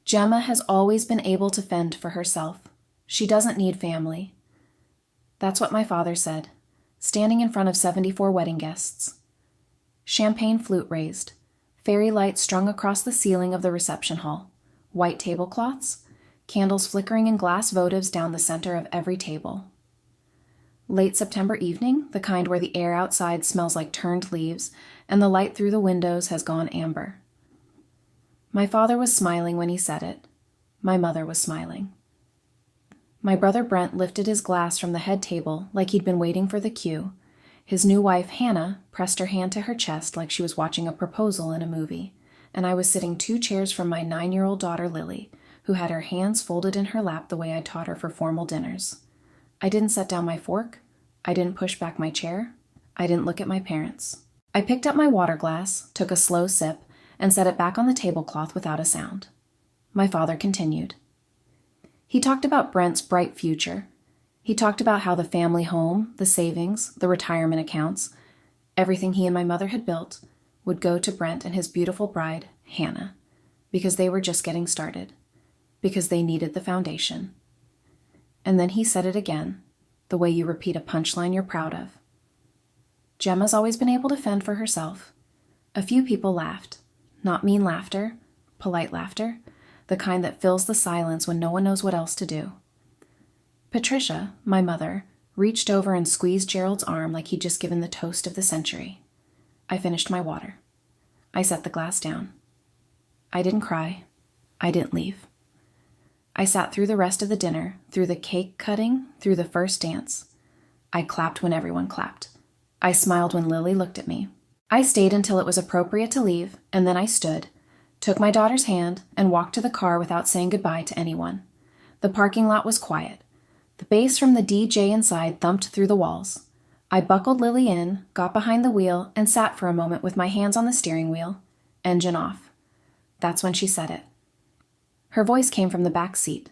Gemma has always been able to fend for herself. She doesn't need family. That's what my father said, standing in front of 74 wedding guests. Champagne flute raised, fairy lights strung across the ceiling of the reception hall, white tablecloths, candles flickering in glass votives down the center of every table. Late September evening, the kind where the air outside smells like turned leaves and the light through the windows has gone amber. My father was smiling when he said it. My mother was smiling. My brother Brent lifted his glass from the head table like he'd been waiting for the cue. His new wife, Hannah, pressed her hand to her chest like she was watching a proposal in a movie, and I was sitting 2 chairs from my 9-year-old daughter, Lily, who had her hands folded in her lap the way I taught her for formal dinners. I didn't set down my fork. I didn't push back my chair. I didn't look at my parents. I picked up my water glass, took a slow sip, and set it back on the tablecloth without a sound. My father continued. He talked about Brent's bright future. He talked about how the family home, the savings, the retirement accounts, everything he and my mother had built, would go to Brent and his beautiful bride, Hannah, because they were just getting started, because they needed the foundation. And then he said it again, the way you repeat a punchline you're proud of. Gemma's always been able to fend for herself. A few people laughed. Not mean laughter, polite laughter, the kind that fills the silence when no one knows what else to do. Patricia, my mother, reached over and squeezed Gerald's arm like he'd just given the toast of the century. I finished my water. I set the glass down. I didn't cry. I didn't leave. I sat through the rest of the dinner, through the cake cutting, through the first dance. I clapped when everyone clapped. I smiled when Lily looked at me. I stayed until it was appropriate to leave, and then I stood, took my daughter's hand, and walked to the car without saying goodbye to anyone. The parking lot was quiet. The bass from the DJ inside thumped through the walls. I buckled Lily in, got behind the wheel, and sat for a moment with my hands on the steering wheel. Engine off. That's when she said it. Her voice came from the back seat.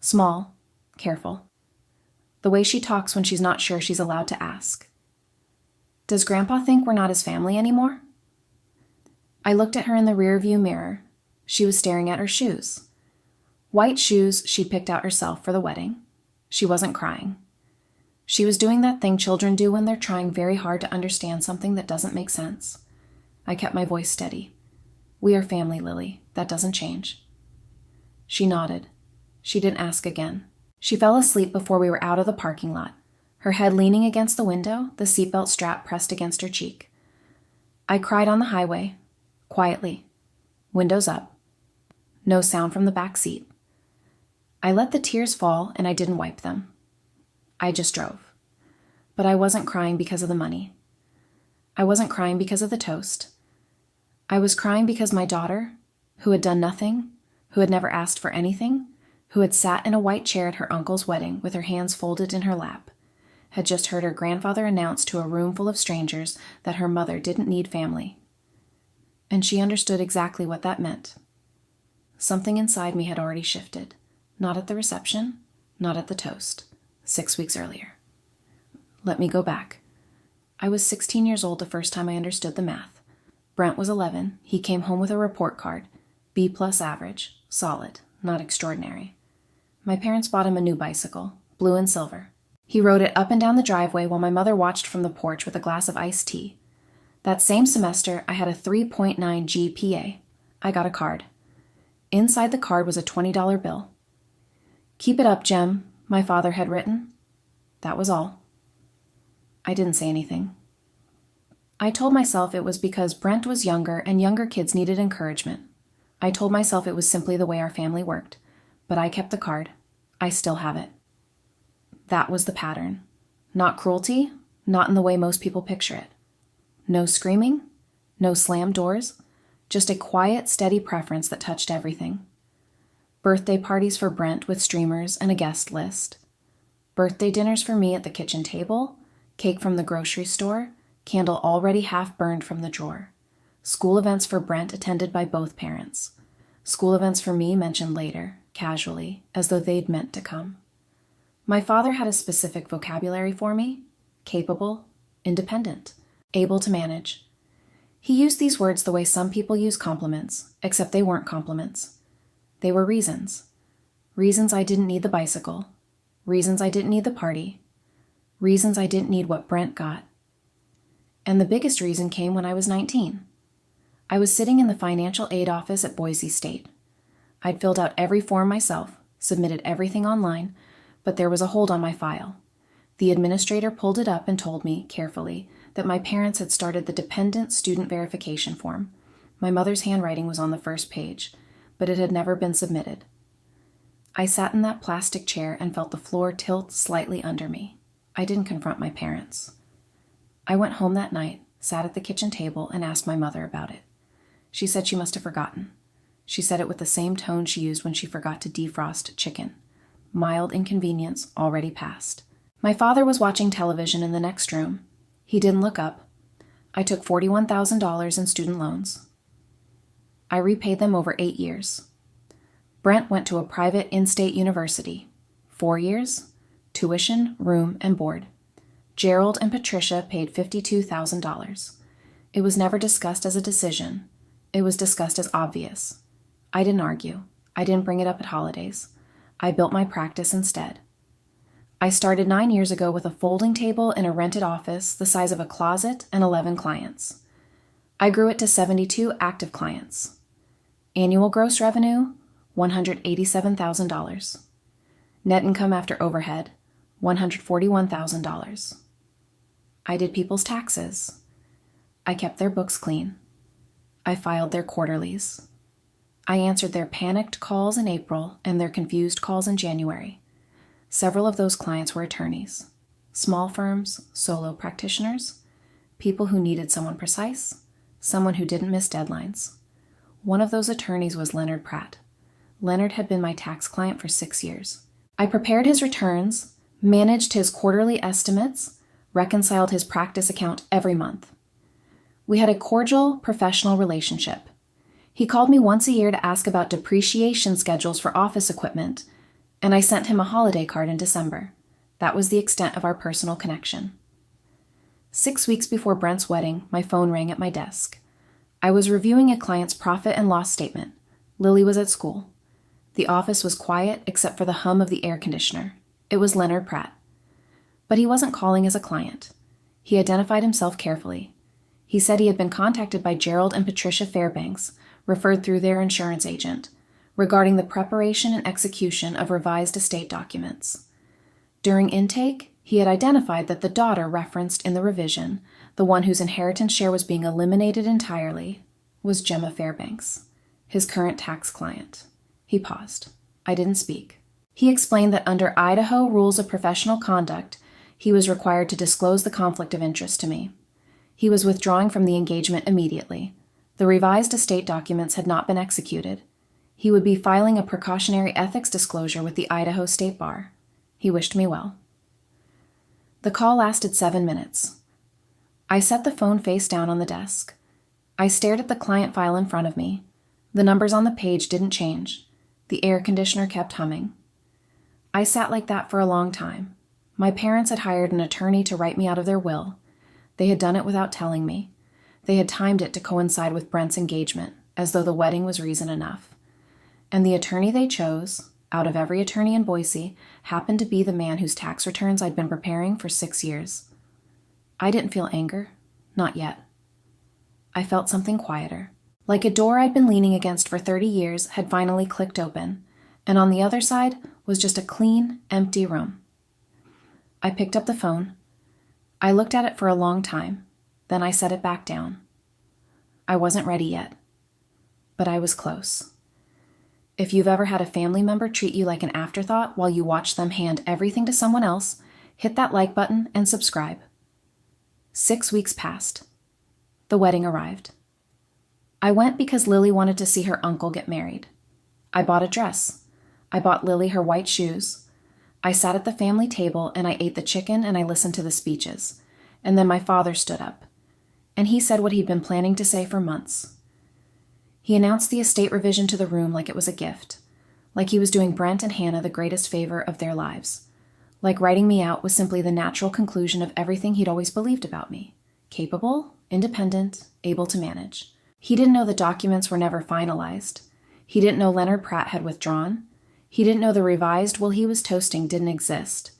Small, careful. The way she talks when she's not sure she's allowed to ask. Does Grandpa think we're not his family anymore? I looked at her in the rearview mirror. She was staring at her shoes. White shoes she'd picked out herself for the wedding. She wasn't crying. She was doing that thing children do when they're trying very hard to understand something that doesn't make sense. I kept my voice steady. We are family, Lily. That doesn't change. She nodded. She didn't ask again. She fell asleep before we were out of the parking lot, her head leaning against the window, the seatbelt strap pressed against her cheek. I cried on the highway, quietly, windows up. No sound from the back seat. I let the tears fall and I didn't wipe them. I just drove. But I wasn't crying because of the money. I wasn't crying because of the toast. I was crying because my daughter, who had done nothing, who had never asked for anything, who had sat in a white chair at her uncle's wedding with her hands folded in her lap, had just heard her grandfather announce to a room full of strangers that her mother didn't need family. And she understood exactly what that meant. Something inside me had already shifted. Not at the reception, not at the toast. 6 weeks earlier. Let me go back. I was 16 years old the first time I understood the math. Brent was 11. He came home with a report card. B+ average. Solid. Not extraordinary. My parents bought him a new bicycle. Blue and silver. He rode it up and down the driveway while my mother watched from the porch with a glass of iced tea. That same semester, I had a 3.9 GPA. I got a card. Inside the card was a $20 bill. Keep it up, Jem, my father had written. That was all. I didn't say anything. I told myself it was because Brent was younger and younger kids needed encouragement. I told myself it was simply the way our family worked, but I kept the card. I still have it. That was the pattern. Not cruelty, not in the way most people picture it. No screaming, no slammed doors, just a quiet, steady preference that touched everything. Birthday parties for Brent with streamers and a guest list. Birthday dinners for me at the kitchen table, cake from the grocery store, candle already half burned from the drawer. School events for Brent attended by both parents. School events for me mentioned later, casually, as though they'd meant to come. My father had a specific vocabulary for me: capable, independent, able to manage. He used these words the way some people use compliments, except they weren't compliments. They were reasons. Reasons I didn't need the bicycle. Reasons I didn't need the party. Reasons I didn't need what Brent got. And the biggest reason came when I was 19. I was sitting in the financial aid office at Boise State. I'd filled out every form myself, submitted everything online, but there was a hold on my file. The administrator pulled it up and told me, carefully, that my parents had started the dependent student verification form. My mother's handwriting was on the first page, but it had never been submitted. I sat in that plastic chair and felt the floor tilt slightly under me. I didn't confront my parents. I went home that night, sat at the kitchen table, and asked my mother about it. She said she must have forgotten. She said it with the same tone she used when she forgot to defrost chicken. Mild inconvenience already passed. My father was watching television in the next room. He didn't look up. I took $41,000 in student loans. I repaid them over 8 years. Brent went to a private in-state university. 4 years, tuition, room, and board. Gerald and Patricia paid $52,000. It was never discussed as a decision. It was discussed as obvious. I didn't argue. I didn't bring it up at holidays. I built my practice instead. I started 9 years ago with a folding table in a rented office the size of a closet and 11 clients. I grew it to 72 active clients. Annual gross revenue, $187,000. Net income after overhead, $141,000. I did people's taxes. I kept their books clean. I filed their quarterlies. I answered their panicked calls in April and their confused calls in January. Several of those clients were attorneys, small firms, solo practitioners, people who needed someone precise, someone who didn't miss deadlines. One of those attorneys was Leonard Pratt. Leonard had been my tax client for 6 years. I prepared his returns, managed his quarterly estimates, reconciled his practice account every month. We had a cordial, professional relationship. He called me once a year to ask about depreciation schedules for office equipment, and I sent him a holiday card in December. That was the extent of our personal connection. 6 weeks before Brent's wedding, my phone rang at my desk. I was reviewing a client's profit and loss statement. Lily was at school. The office was quiet except for the hum of the air conditioner. It was Leonard Pratt. But he wasn't calling as a client. He identified himself carefully. He said he had been contacted by Gerald and Patricia Fairbanks, referred through their insurance agent, regarding the preparation and execution of revised estate documents. During intake, he had identified that the daughter referenced in the revision, the one whose inheritance share was being eliminated entirely, was Gemma Fairbanks, his current tax client. He paused. I didn't speak. He explained that under Idaho rules of professional conduct, he was required to disclose the conflict of interest to me. He was withdrawing from the engagement immediately. The revised estate documents had not been executed. He would be filing a precautionary ethics disclosure with the Idaho State Bar. He wished me well. The call lasted 7 minutes. I set the phone face down on the desk. I stared at the client file in front of me. The numbers on the page didn't change. The air conditioner kept humming. I sat like that for a long time. My parents had hired an attorney to write me out of their will. They had done it without telling me. They had timed it to coincide with Brent's engagement, as though the wedding was reason enough. And the attorney they chose, out of every attorney in Boise, happened to be the man whose tax returns I'd been preparing for 6 years. I didn't feel anger. Not yet. I felt something quieter. Like a door I'd been leaning against for 30 years had finally clicked open, and on the other side was just a clean, empty room. I picked up the phone. I looked at it for a long time. Then I set it back down. I wasn't ready yet, but I was close. If you've ever had a family member treat you like an afterthought while you watch them hand everything to someone else, hit that like button and subscribe. 6 weeks passed. The wedding arrived. I went because Lily wanted to see her uncle get married. I bought a dress. I bought Lily her white shoes. I sat at the family table and I ate the chicken and I listened to the speeches. And then my father stood up. And he said what he'd been planning to say for months. He announced the estate revision to the room like it was a gift, like he was doing Brent and Hannah the greatest favor of their lives, like writing me out was simply the natural conclusion of everything he'd always believed about me. Capable, independent, able to manage. He didn't know the documents were never finalized. He didn't know Leonard Pratt had withdrawn. He didn't know the revised will he was toasting didn't exist.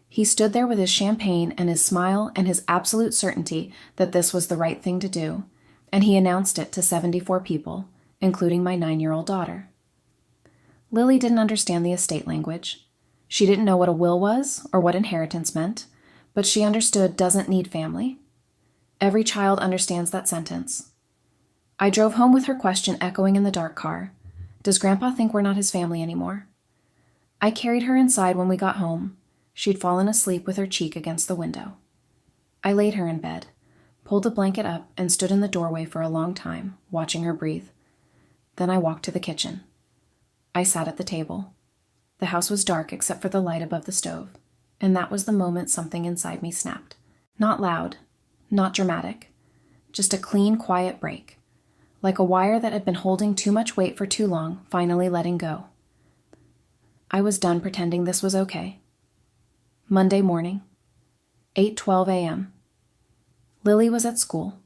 He stood there with his champagne and his smile and his absolute certainty that this was the right thing to do, and he announced it to 74 people, including my 9-year-old daughter. Lily didn't understand the estate language. She didn't know what a will was or what inheritance meant, but she understood doesn't need family. Every child understands that sentence. I drove home with her question echoing in the dark car. Does Grandpa think we're not his family anymore? I carried her inside when we got home. She'd fallen asleep with her cheek against the window. I laid her in bed, pulled the blanket up, and stood in the doorway for a long time, watching her breathe. Then I walked to the kitchen. I sat at the table. The house was dark except for the light above the stove, and that was the moment something inside me snapped. Not loud, not dramatic, just a clean, quiet break, like a wire that had been holding too much weight for too long, finally letting go. I was done pretending this was okay. Monday morning, 8:12 a.m. Lily was at school.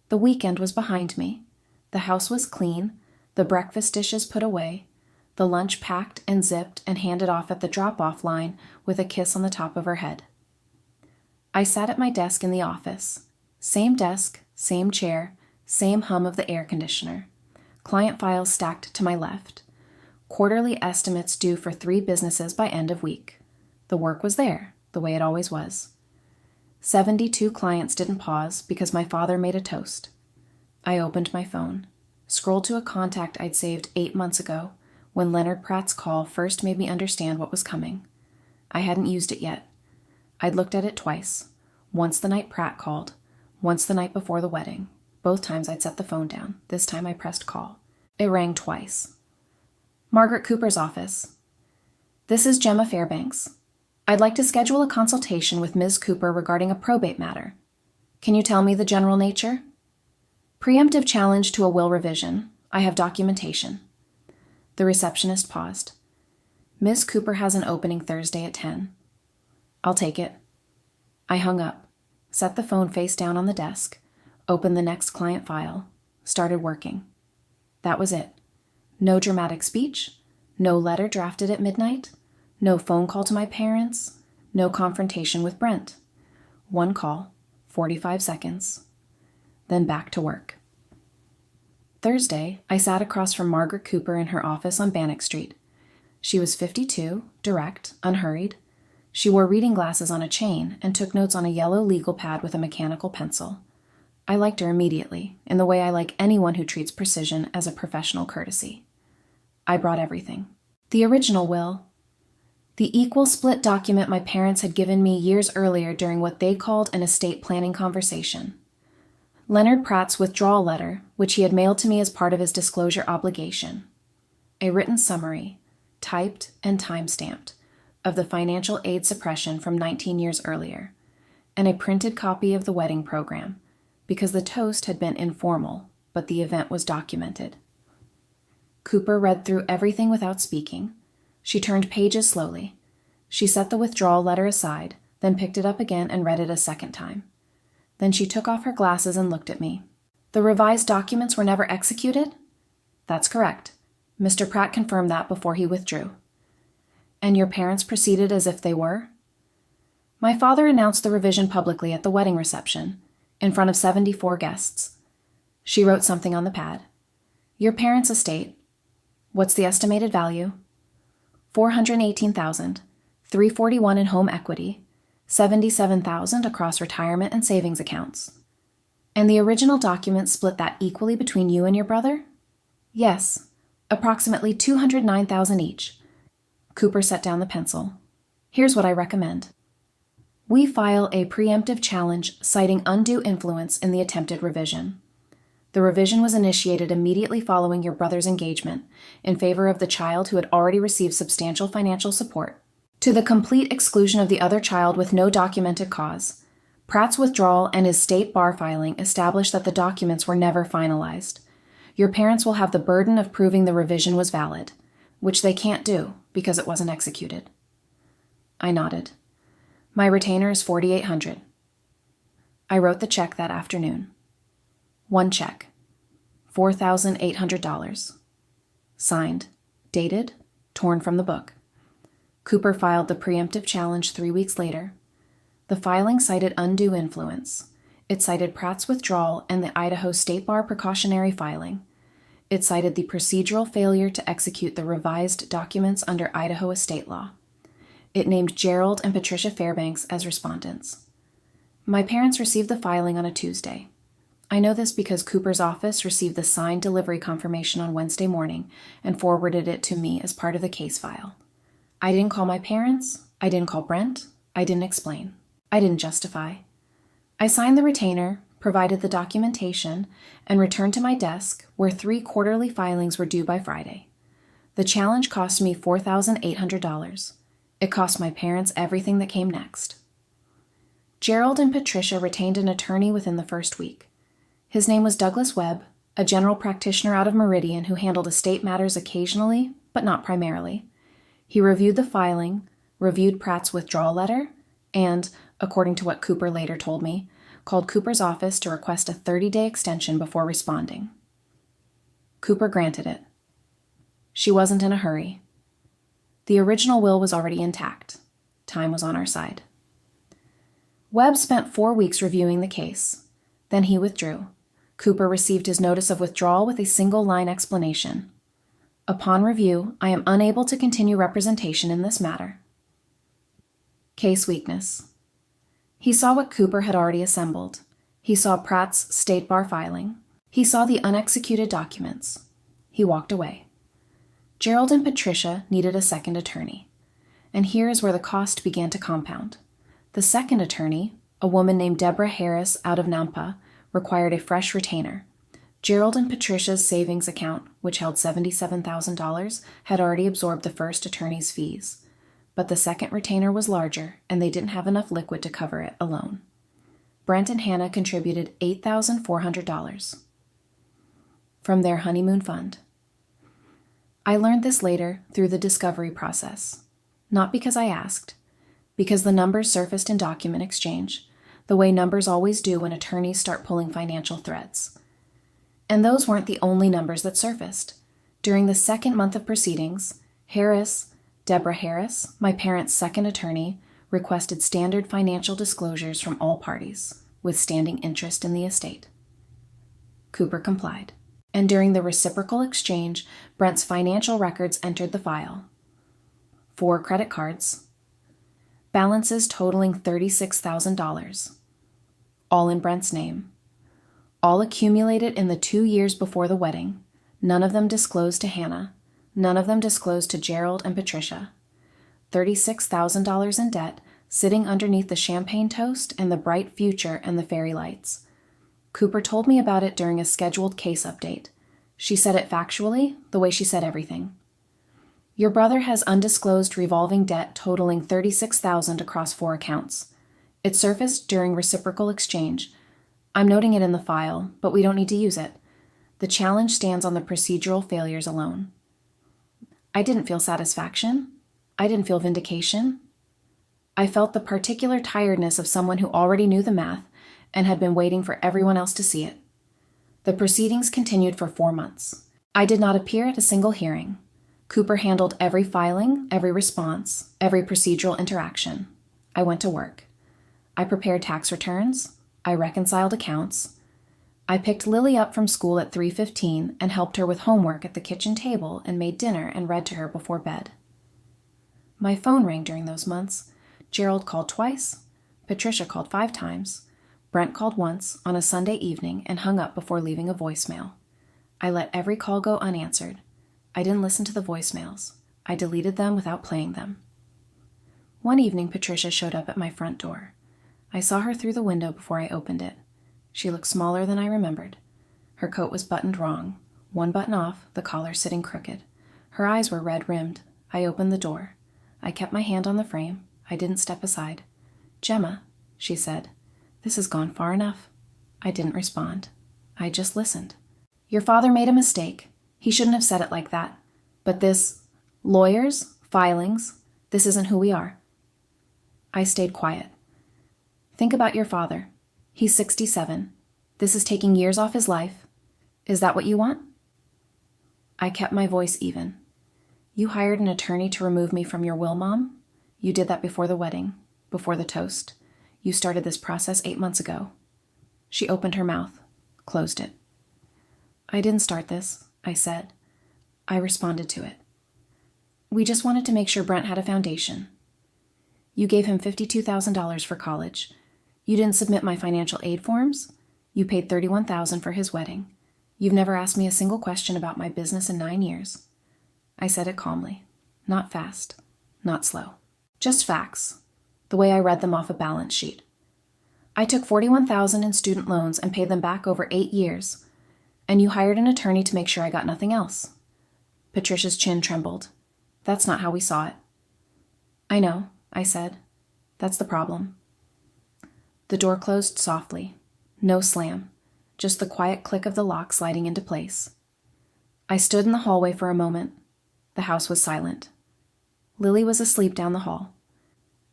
The weekend was behind me. The house was clean, the breakfast dishes put away, the lunch packed and zipped and handed off at the drop-off line with a kiss on the top of her head. I sat at my desk in the office. Same desk, same chair, same hum of the air conditioner. Client files stacked to my left. Quarterly estimates due for 3 businesses by end of week. The work was there, the way it always was. 72 clients didn't pause because my father made a toast. I opened my phone, scrolled to a contact I'd saved 8 months ago when Leonard Pratt's call first made me understand what was coming. I hadn't used it yet. I'd looked at it twice, once the night Pratt called, once the night before the wedding. Both times I'd set the phone down. This time I pressed call. It rang twice. Margaret Cooper's office. This is Gemma Fairbanks. I'd like to schedule a consultation with Ms. Cooper regarding a probate matter. Can you tell me the general nature? Preemptive challenge to a will revision. I have documentation. The receptionist paused. Ms. Cooper has an opening Thursday at 10. I'll take it. I hung up, set the phone face down on the desk, opened the next client file, started working. That was it. No dramatic speech, no letter drafted at midnight, no phone call to my parents, no confrontation with Brent. One call, 45 seconds, then back to work. Thursday, I sat across from Margaret Cooper in her office on Bannock Street. She was 52, direct, unhurried. She wore reading glasses on a chain and took notes on a yellow legal pad with a mechanical pencil. I liked her immediately, in the way I like anyone who treats precision as a professional courtesy. I brought everything. The original will. The equal split document my parents had given me years earlier during what they called an estate planning conversation. Leonard Pratt's withdrawal letter, which he had mailed to me as part of his disclosure obligation. A written summary, typed and time-stamped, of the financial aid suppression from 19 years earlier, and a printed copy of the wedding program, because the toast had been informal, but the event was documented. Cooper read through everything without speaking. She turned pages slowly. She set the withdrawal letter aside, then picked it up again and read it a second time. Then she took off her glasses and looked at me. The revised documents were never executed? That's correct. Mr. Pratt confirmed that before he withdrew. And your parents proceeded as if they were? My father announced the revision publicly at the wedding reception, in front of 74 guests. She wrote something on the pad. Your parents' estate. What's the estimated value? $418,000, $341 in home equity, $77,000 across retirement and savings accounts. And the original document split that equally between you and your brother? Yes, approximately $209,000 each. Cooper set down the pencil. Here's what I recommend. We file a preemptive challenge citing undue influence in the attempted revision. The revision was initiated immediately following your brother's engagement in favor of the child who had already received substantial financial support, to the complete exclusion of the other child with no documented cause. Pratt's withdrawal and his state bar filing established that the documents were never finalized. Your parents will have the burden of proving the revision was valid, which they can't do because it wasn't executed. I nodded. My retainer is $4,800. I wrote the check that afternoon. One check, $4,800. Signed. Dated. Torn from the book. Cooper filed the preemptive challenge 3 weeks later. The filing cited undue influence. It cited Pratt's withdrawal and the Idaho State Bar precautionary filing. It cited the procedural failure to execute the revised documents under Idaho estate law. It named Gerald and Patricia Fairbanks as respondents. My parents received the filing on a Tuesday. I know this because Cooper's office received the signed delivery confirmation on Wednesday morning and forwarded it to me as part of the case file. I didn't call my parents. I didn't call Brent. I didn't explain. I didn't justify. I signed the retainer, provided the documentation, and returned to my desk where 3 quarterly filings were due by Friday. The challenge cost me $4,800. It cost my parents everything that came next. Gerald and Patricia retained an attorney within the first week. His name was Douglas Webb, a general practitioner out of Meridian who handled estate matters occasionally, but not primarily. He reviewed the filing, reviewed Pratt's withdrawal letter, and, according to what Cooper later told me, called Cooper's office to request a 30-day extension before responding. Cooper granted it. She wasn't in a hurry. The original will was already intact. Time was on our side. Webb spent 4 weeks reviewing the case. Then he withdrew. Cooper received his notice of withdrawal with a single-line explanation. Upon review, I am unable to continue representation in this matter. Case weakness. He saw what Cooper had already assembled. He saw Pratt's state bar filing. He saw the unexecuted documents. He walked away. Gerald and Patricia needed a second attorney. And here is where the cost began to compound. The second attorney, a woman named Deborah Harris out of Nampa, required a fresh retainer. Gerald and Patricia's savings account, which held $77,000, had already absorbed the first attorney's fees. But the second retainer was larger, and they didn't have enough liquid to cover it alone. Brent and Hannah contributed $8,400 from their honeymoon fund. I learned this later through the discovery process. Not because I asked, because the numbers surfaced in document exchange, the way numbers always do when attorneys start pulling financial threads. And those weren't the only numbers that surfaced. During the second month of proceedings, Deborah Harris, my parents' second attorney, requested standard financial disclosures from all parties, with standing interest in the estate. Cooper complied. And during the reciprocal exchange, Brent's financial records entered the file. 4 credit cards. Balances totaling $36,000. All in Brent's name. All accumulated in the 2 years before the wedding. None of them disclosed to Hannah. None of them disclosed to Gerald and Patricia. $36,000 in debt, sitting underneath the champagne toast and the bright future and the fairy lights. Cooper told me about it during a scheduled case update. She said it factually, the way she said everything. Your brother has undisclosed revolving debt totaling $36,000 across 4 accounts. It surfaced during reciprocal exchange. I'm noting it in the file, but we don't need to use it. The challenge stands on the procedural failures alone. I didn't feel satisfaction. I didn't feel vindication. I felt the particular tiredness of someone who already knew the math and had been waiting for everyone else to see it. The proceedings continued for 4 months. I did not appear at a single hearing. Cooper handled every filing, every response, every procedural interaction. I went to work. I prepared tax returns. I reconciled accounts. I picked Lily up from school at 3:15 and helped her with homework at the kitchen table and made dinner and read to her before bed. My phone rang during those months. Gerald called twice. Patricia called 5 times. Brent called once on a Sunday evening and hung up before leaving a voicemail. I let every call go unanswered. I didn't listen to the voicemails. I deleted them without playing them. One evening, Patricia showed up at my front door. I saw her through the window before I opened it. She looked smaller than I remembered. Her coat was buttoned wrong, 1 button off, the collar sitting crooked. Her eyes were red-rimmed. I opened the door. I kept my hand on the frame. I didn't step aside. "Gemma," she said, "this has gone far enough." I didn't respond. I just listened. "Your father made a mistake. He shouldn't have said it like that. But this, lawyers, filings, this isn't who we are." I stayed quiet. "Think about your father. He's 67. This is taking years off his life. Is that what you want?" I kept my voice even. You hired an attorney to remove me from your will, Mom? You did that before the wedding, before the toast. You started this process 8 months ago. She opened her mouth, closed it. I didn't start this, I said. I responded to it. We just wanted to make sure Brent had a foundation. You gave him $52,000 for college. You didn't submit my financial aid forms. You paid $31,000 for his wedding. You've never asked me a single question about my business in 9 years. I said it calmly, not fast, not slow. Just facts, the way I read them off a balance sheet. I took $41,000 in student loans and paid them back over 8 years, and you hired an attorney to make sure I got nothing else. Patricia's chin trembled. That's not how we saw it. I know, I said. That's the problem. The door closed softly. No slam, just the quiet click of the lock sliding into place. I stood in the hallway for a moment. The house was silent. Lily was asleep down the hall.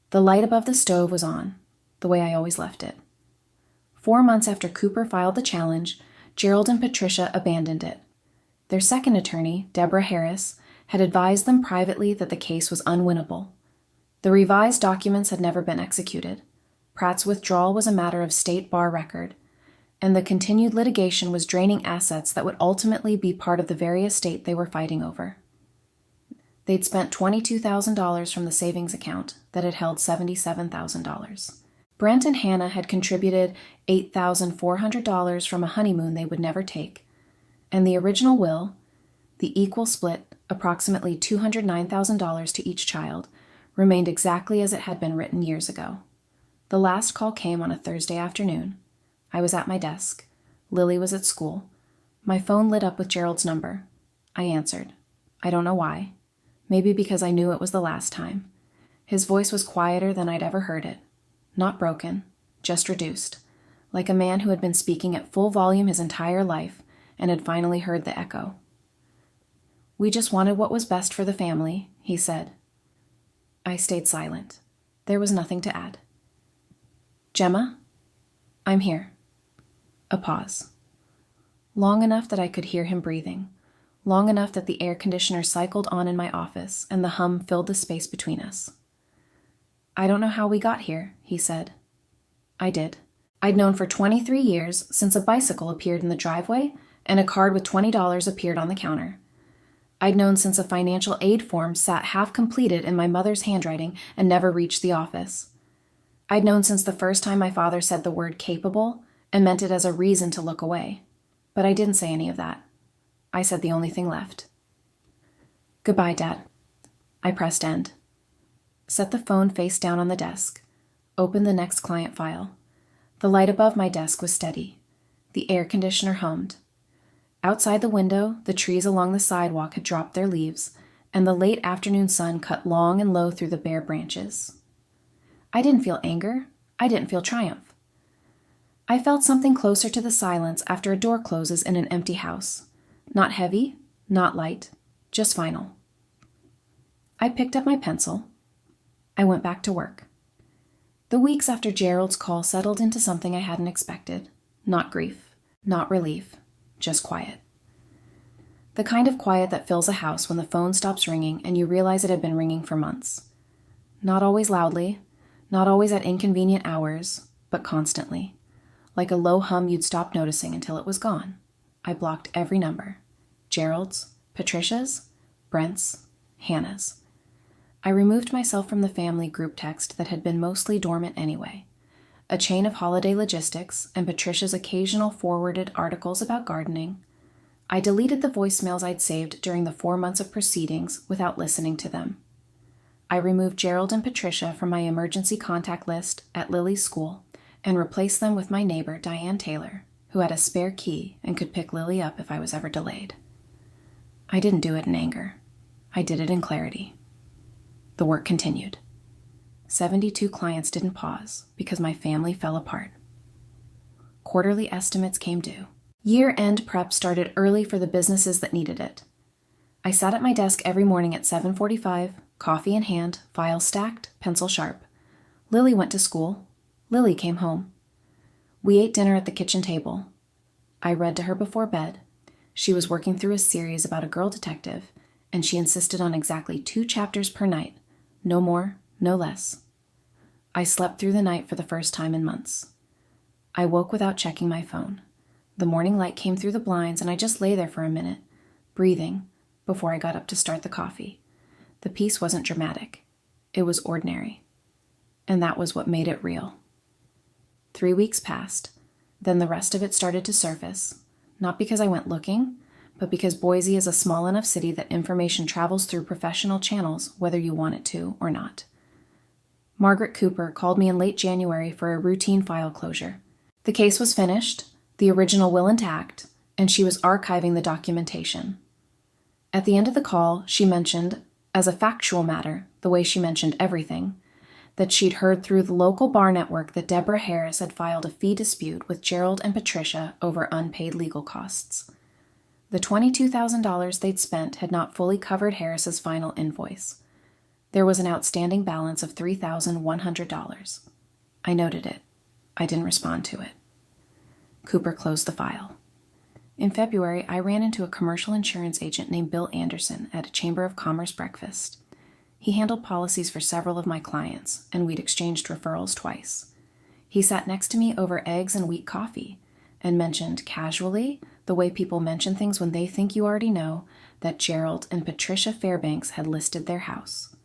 The light above the stove was on, the way I always left it. 4 months after Cooper filed the challenge, Gerald and Patricia abandoned it. Their second attorney, Deborah Harris, had advised them privately that the case was unwinnable. The revised documents had never been executed. Pratt's withdrawal was a matter of state bar record, and the continued litigation was draining assets that would ultimately be part of the very estate they were fighting over. They'd spent $22,000 from the savings account that had held $77,000. Brent and Hannah had contributed $8,400 from a honeymoon they would never take, and the original will, the equal split, approximately $209,000 to each child, remained exactly as it had been written years ago. The last call came on a Thursday afternoon. I was at my desk. Lily was at school. My phone lit up with Gerald's number. I answered. I don't know why. Maybe because I knew it was the last time. His voice was quieter than I'd ever heard it. Not broken, just reduced, like a man who had been speaking at full volume his entire life and had finally heard the echo. We just wanted what was best for the family, he said. I stayed silent. There was nothing to add. Gemma? I'm here. A pause. Long enough that I could hear him breathing. Long enough that the air conditioner cycled on in my office and the hum filled the space between us. I don't know how we got here, he said. I did. I'd known for 23 years since a bicycle appeared in the driveway and a card with $20 appeared on the counter. I'd known since a financial aid form sat half completed in my mother's handwriting and never reached the office. I'd known since the first time my father said the word capable and meant it as a reason to look away. But I didn't say any of that. I said the only thing left. Goodbye, Dad. I pressed end. Set the phone face down on the desk. Opened the next client file. The light above my desk was steady. The air conditioner hummed. Outside the window, the trees along the sidewalk had dropped their leaves, and the late afternoon sun cut long and low through the bare branches. I didn't feel anger. I didn't feel triumph. I felt something closer to the silence after a door closes in an empty house. Not heavy, not light, just final. I picked up my pencil. I went back to work. The weeks after Gerald's call settled into something I hadn't expected. Not grief, not relief, just quiet. The kind of quiet that fills a house when the phone stops ringing and you realize it had been ringing for months. Not always loudly, not always at inconvenient hours, but constantly. Like a low hum you'd stop noticing until it was gone. I blocked every number. Gerald's, Patricia's, Brent's, Hannah's. I removed myself from the family group text that had been mostly dormant anyway. A chain of holiday logistics and Patricia's occasional forwarded articles about gardening. I deleted the voicemails I'd saved during the 4 months of proceedings without listening to them. I removed Gerald and Patricia from my emergency contact list at Lily's school and replaced them with my neighbor, Diane Taylor, who had a spare key and could pick Lily up if I was ever delayed. I didn't do it in anger. I did it in clarity. The work continued. 72 clients didn't pause because my family fell apart. Quarterly estimates came due. Year-end prep started early for the businesses that needed it. I sat at my desk every morning at 7:45, coffee in hand, files stacked, pencil sharp. Lily went to school. Lily came home. We ate dinner at the kitchen table. I read to her before bed. She was working through a series about a girl detective, and she insisted on exactly 2 chapters per night. No more, no less. I slept through the night for the first time in months. I woke without checking my phone. The morning light came through the blinds, and I just lay there for a minute, breathing, before I got up to start the coffee. The piece wasn't dramatic. It was ordinary. And that was what made it real. 3 weeks passed. Then the rest of it started to surface, not because I went looking, but because Boise is a small enough city that information travels through professional channels whether you want it to or not. Margaret Cooper called me in late January for a routine file closure. The case was finished, the original will intact, and she was archiving the documentation. At the end of the call, she mentioned, as a factual matter, the way she mentioned everything, that she'd heard through the local bar network that Deborah Harris had filed a fee dispute with Gerald and Patricia over unpaid legal costs. The $22,000 they'd spent had not fully covered Harris's final invoice. There was an outstanding balance of $3,100. I noted it. I didn't respond to it. Cooper closed the file. In February, I ran into a commercial insurance agent named Bill Anderson at a Chamber of Commerce breakfast. He handled policies for several of my clients, and we'd exchanged referrals twice. He sat next to me over eggs and wheat coffee, and mentioned casually, the way people mention things when they think you already know, that Gerald and Patricia Fairbanks had listed their house.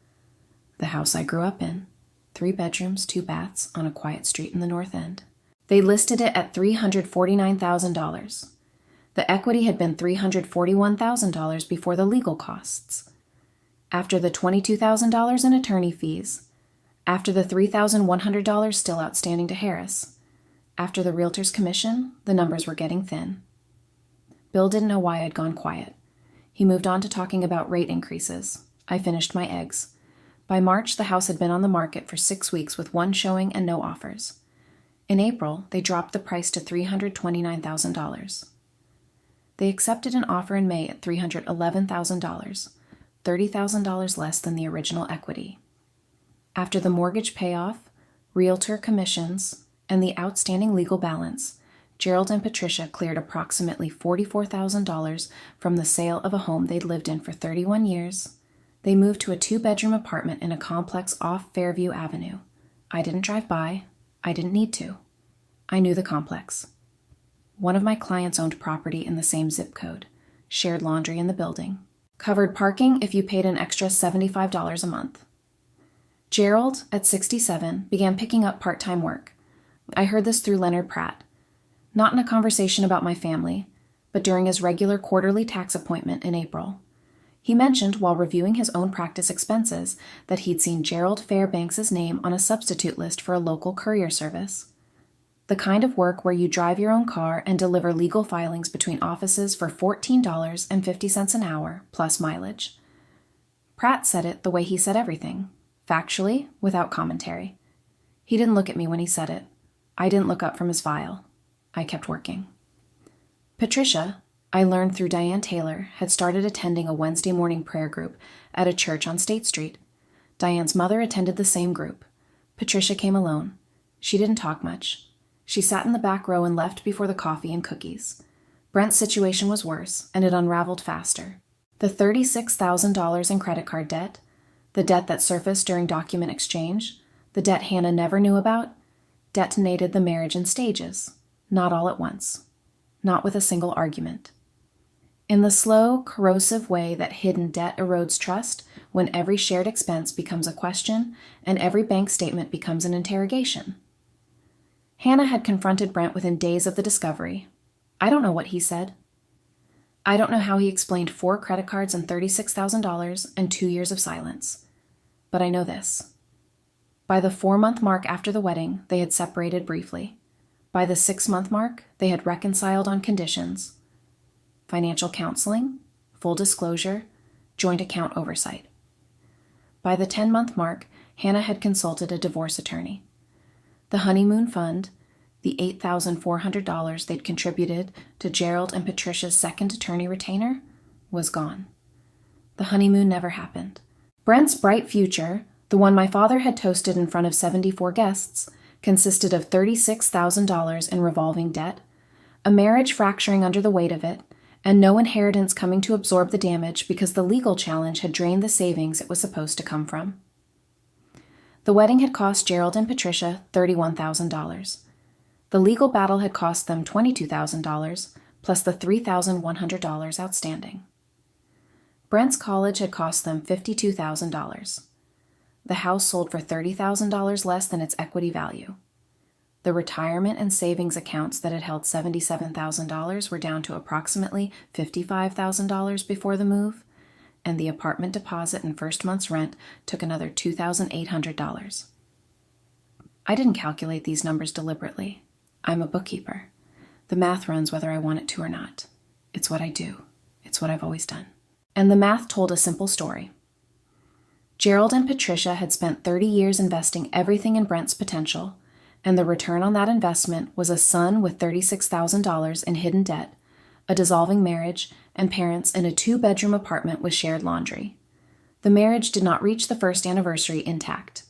The house I grew up in, 3 bedrooms, 2 baths, on a quiet street in the North End. They listed it at $349,000. The equity had been $341,000 before the legal costs. After the $22,000 in attorney fees, after the $3,100 still outstanding to Harris, after the realtor's commission, the numbers were getting thin. Bill didn't know why I'd gone quiet. He moved on to talking about rate increases. I finished my eggs. By March, the house had been on the market for 6 weeks with 1 showing and no offers. In April, they dropped the price to $329,000. They accepted an offer in May at $311,000, $30,000 less than the original equity. After the mortgage payoff, realtor commissions, and the outstanding legal balance, Gerald and Patricia cleared approximately $44,000 from the sale of a home they'd lived in for 31 years. They moved to a 2-bedroom apartment in a complex off Fairview Avenue. I didn't drive by. I didn't need to. I knew the complex. One of my clients owned property in the same zip code, shared laundry in the building, covered parking if you paid an extra $75 a month. Gerald, at 67, began picking up part-time work. I heard this through Leonard Pratt. Not in a conversation about my family, but during his regular quarterly tax appointment in April. He mentioned, while reviewing his own practice expenses, that he'd seen Gerald Fairbanks' name on a substitute list for a local courier service. The kind of work where you drive your own car and deliver legal filings between offices for $14.50 an hour, plus mileage. Pratt said it the way he said everything, factually, without commentary. He didn't look at me when he said it. I didn't look up from his file. I kept working. Patricia, I learned through Diane Taylor, had started attending a Wednesday morning prayer group at a church on State Street. Diane's mother attended the same group. Patricia came alone. She didn't talk much. She sat in the back row and left before the coffee and cookies. Brent's situation was worse, and it unraveled faster. The $36,000 in credit card debt, the debt that surfaced during document exchange, the debt Hannah never knew about, detonated the marriage in stages, not all at once, not with a single argument. In the slow, corrosive way that hidden debt erodes trust when every shared expense becomes a question and every bank statement becomes an interrogation. Hannah had confronted Brent within days of the discovery. I don't know what he said. I don't know how he explained 4 credit cards and $36,000 and 2 years of silence. But I know this. By the 4-month mark after the wedding, they had separated briefly. By the 6-month mark, they had reconciled on conditions: financial counseling, full disclosure, joint account oversight. By the 10-month mark, Hannah had consulted a divorce attorney. The honeymoon fund, the $8,400 they'd contributed to Gerald and Patricia's second attorney retainer, was gone. The honeymoon never happened. Brent's bright future, the one my father had toasted in front of 74 guests, consisted of $36,000 in revolving debt, a marriage fracturing under the weight of it, and no inheritance coming to absorb the damage because the legal challenge had drained the savings it was supposed to come from. The wedding had cost Gerald and Patricia $31,000. The legal battle had cost them $22,000, plus the $3,100 outstanding. Brent's college had cost them $52,000. The house sold for $30,000 less than its equity value. The retirement and savings accounts that had held $77,000 were down to approximately $55,000 before the move, and the apartment deposit and first month's rent took another $2,800. I didn't calculate these numbers deliberately. I'm a bookkeeper. The math runs whether I want it to or not. It's what I do. It's what I've always done. And the math told a simple story. Gerald and Patricia had spent 30 years investing everything in Brent's potential, and the return on that investment was a son with $36,000 in hidden debt, a dissolving marriage, and parents in a 2-bedroom apartment with shared laundry. The marriage did not reach the first anniversary intact.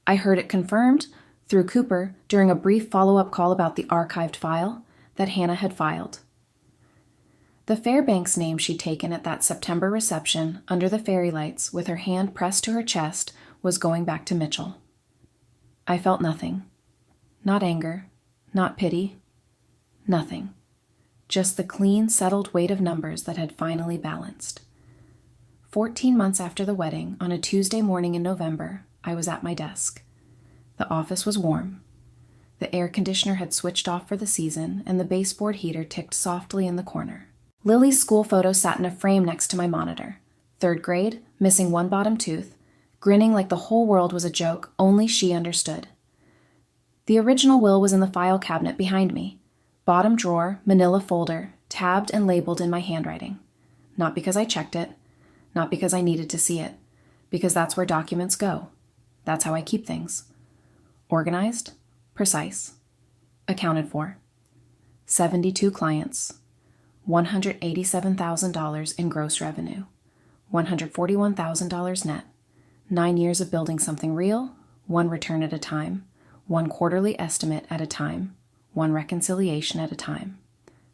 I heard it confirmed through Cooper during a brief follow-up call about the archived file that Hannah had filed. The Fairbanks name she'd taken at that September reception under the fairy lights with her hand pressed to her chest was going back to Mitchell. I felt nothing. Not anger, not pity, nothing. Just the clean, settled weight of numbers that had finally balanced. 14 months after the wedding, on a Tuesday morning in November, I was at my desk. The office was warm. The air conditioner had switched off for the season, and the baseboard heater ticked softly in the corner. Lily's school photo sat in a frame next to my monitor. 3rd grade, missing one bottom tooth, grinning like the whole world was a joke only she understood. The original will was in the file cabinet behind me. Bottom drawer, manila folder, tabbed and labeled in my handwriting. Not because I checked it, not because I needed to see it, because that's where documents go. That's how I keep things. Organized, precise, accounted for. 72 clients, $187,000 in gross revenue, $141,000 net, 9 years of building something real, 1 return at a time, 1 quarterly estimate at a time, 1 reconciliation at a time.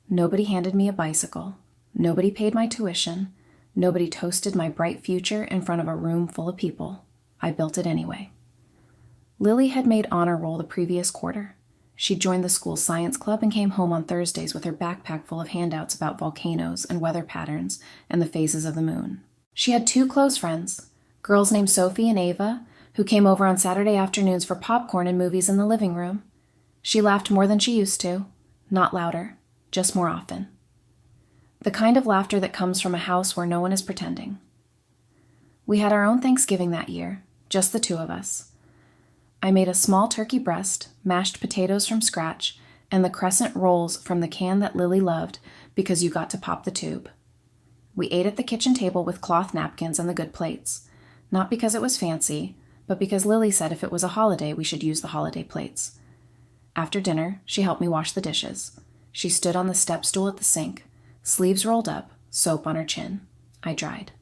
Nobody handed me a bicycle. Nobody paid my tuition. Nobody toasted my bright future in front of a room full of people. I built it anyway. Lily had made honor roll the previous quarter. She joined the school science club and came home on Thursdays with her backpack full of handouts about volcanoes and weather patterns and the phases of the moon. She had 2 close friends, girls named Sophie and Ava, who came over on Saturday afternoons for popcorn and movies in the living room. She laughed more than she used to, not louder, just more often. The kind of laughter that comes from a house where no one is pretending. We had our own Thanksgiving that year, just the 2 of us. I made a small turkey breast, mashed potatoes from scratch, and the crescent rolls from the can that Lily loved because you got to pop the tube. We ate at the kitchen table with cloth napkins and the good plates, not because it was fancy, but because Lily said if it was a holiday, we should use the holiday plates. After dinner, she helped me wash the dishes. She stood on the step stool at the sink, sleeves rolled up, soap on her chin. I dried.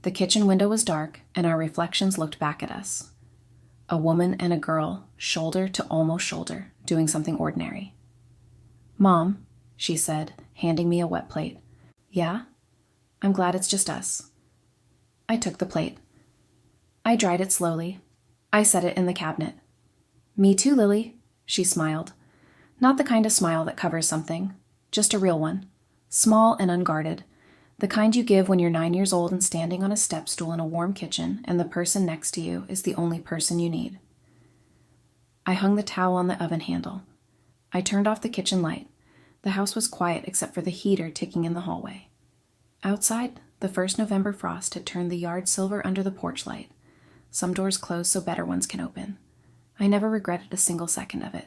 The kitchen window was dark, and our reflections looked back at us. A woman and a girl, shoulder to almost shoulder, doing something ordinary. "Mom," she said, handing me a wet plate. "Yeah? I'm glad it's just us." I took the plate. I dried it slowly. I set it in the cabinet. "Me too, Lily," she smiled. Not the kind of smile that covers something, just a real one, small and unguarded, the kind you give when you're 9 years old and standing on a step stool in a warm kitchen and the person next to you is the only person you need. I hung the towel on the oven handle. I turned off the kitchen light. The house was quiet except for the heater ticking in the hallway. Outside, the first November frost had turned the yard silver under the porch light. Some doors close so better ones can open. I never regretted a single second of it.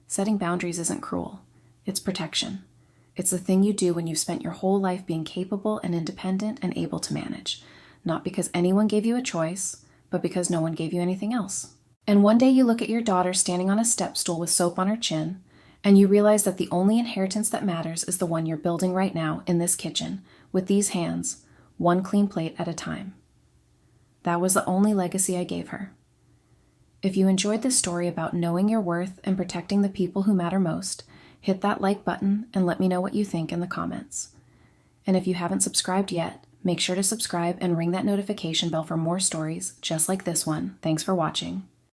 Setting boundaries isn't cruel. It's protection. It's the thing you do when you've spent your whole life being capable and independent and able to manage, not because anyone gave you a choice, but because no one gave you anything else. And one day you look at your daughter standing on a step stool with soap on her chin, and you realize that the only inheritance that matters is the one you're building right now in this kitchen, with these hands, 1 clean plate at a time. That was the only legacy I gave her. If you enjoyed this story about knowing your worth and protecting the people who matter most, Hit that like button and let me know what you think in the comments. And if you haven't subscribed yet, make sure to subscribe and ring that notification bell for more stories just like this one. Thanks for watching.